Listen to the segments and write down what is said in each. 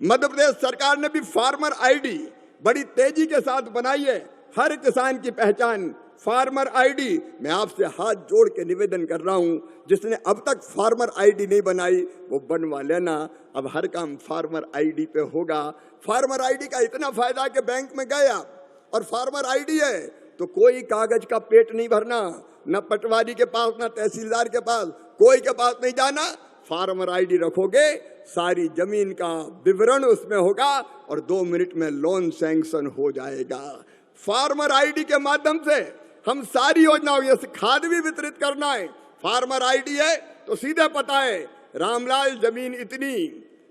मध्य प्रदेश सरकार ने भी फार्मर आईडी बड़ी तेजी के साथ बनाई है। हर किसान की पहचान फार्मर आईडी। मैं आपसे हाथ जोड़ के निवेदन कर रहा हूं, जिसने अब तक फार्मर आईडी नहीं बनाई वो बनवा लेना। अब हर काम फार्मर आईडी पे होगा। फार्मर आईडी का इतना फायदा कि बैंक में गए आप और फार्मर आईडी है तो कोई कागज का पेट नहीं भरना, न पटवारी के पास न तहसीलदार के पास, कोई के पास नहीं जाना। फार्मर आईडी रखोगे, सारी जमीन का विवरण उसमें होगा और 2 मिनट में लोन सैंक्शन हो जाएगा। फार्मर आईडी के माध्यम से हम सारी योजनाओं, जैसे खाद भी वितरित करना है, फार्मर आईडी है तो सीधे पता है रामलाल जमीन इतनी,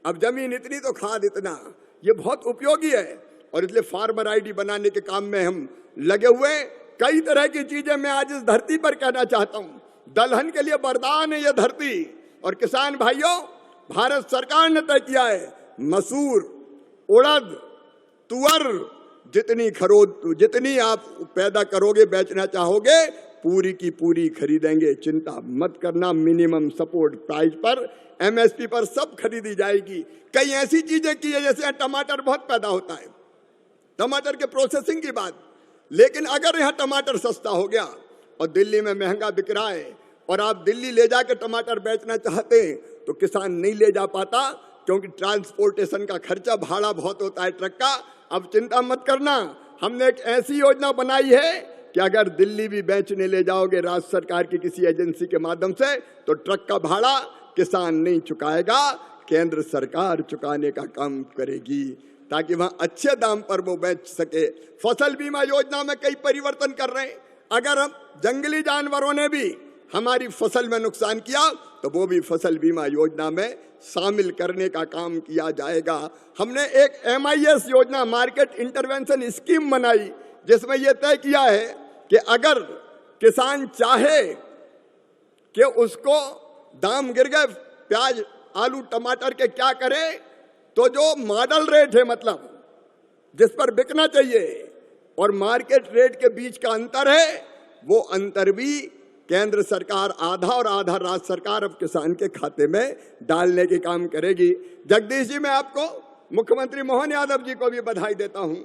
अब जमीन इतनी तो खाद इतना। ये बहुत उपयोगी है और इसलिए फार्मर आईडी बनाने के काम में हम लगे हुए। कई तरह की चीजें मैं आज इस धरती पर कहना चाहता हूं। दलहन के लिए वरदान है यह धरती। और किसान भाइयों, भारत सरकार ने तय किया है मसूर, उड़द, तुअर, जितनी आप पैदा करोगे, बेचना चाहोगे, पूरी की पूरी खरीदेंगे। चिंता मत करना। मिनिमम सपोर्ट प्राइस पर, एमएसपी पर सब खरीदी जाएगी। कई ऐसी चीजें की है, जैसे टमाटर बहुत पैदा होता है, टमाटर के प्रोसेसिंग की बात। लेकिन अगर यहाँ टमाटर सस्ता हो गया और दिल्ली में महंगा बिक रहा है और आप दिल्ली ले जाकर टमाटर बेचना चाहते हैं तो किसान नहीं ले जा पाता, क्योंकि ट्रांसपोर्टेशन का खर्चा, भाड़ा बहुत होता है ट्रक का। अब चिंता मत करना, हमने एक ऐसी योजना बनाई है कि अगर दिल्ली भी बेचने ले जाओगे राज्य सरकार की किसी एजेंसी के माध्यम से, तो ट्रक का भाड़ा किसान नहीं चुकाएगा, केंद्र सरकार चुकाने का काम करेगी, ताकि वहां अच्छे दाम पर वो बेच सके। फसल बीमा योजना में कई परिवर्तन कर रहे हैं। अगर हम जंगली जानवरों ने भी हमारी फसल में नुकसान किया तो वो भी फसल बीमा योजना में शामिल करने का काम किया जाएगा। हमने एक MIS योजना, मार्केट इंटरवेंशन स्कीम बनाई, जिसमें यह तय किया है कि अगर किसान चाहे कि उसको दाम गिर गए प्याज, आलू, टमाटर के, क्या करे, तो जो मॉडल रेट है, मतलब जिस पर बिकना चाहिए और मार्केट रेट के बीच का अंतर है, वो अंतर भी केंद्र सरकार आधा और आधा राज्य सरकार अब किसान के खाते में डालने के काम करेगी। जगदीश जी, मैं आपको, मुख्यमंत्री मोहन यादव जी को भी बधाई देता हूं।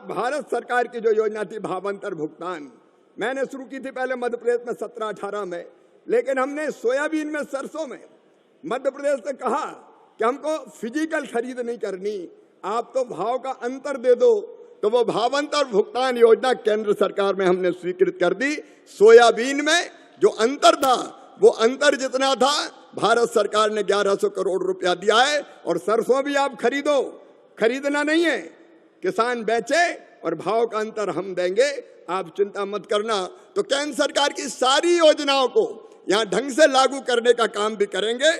भारत सरकार की जो योजना थी भावांतर भुगतान, मैंने शुरू की थी पहले मध्य प्रदेश में 17-18 में, लेकिन हमने सोयाबीन में, सरसों में मध्य प्रदेश से कहा कि हमको फिजिकल खरीद नहीं करनी, आप तो भाव का अंतर दे दो। तो वो भावांतर भुगतान योजना केंद्र सरकार में हमने स्वीकृत कर दी। सोयाबीन में जो अंतर था, वो अंतर जितना था भारत सरकार ने 1100 करोड़ रुपया दिया है। और सरसों भी आप खरीदो, खरीदना नहीं है, किसान बेचे और भाव का अंतर हम देंगे, आप चिंता मत करना। तो केंद्र सरकार की सारी योजनाओं को यहाँ ढंग से लागू करने का काम भी करेंगे।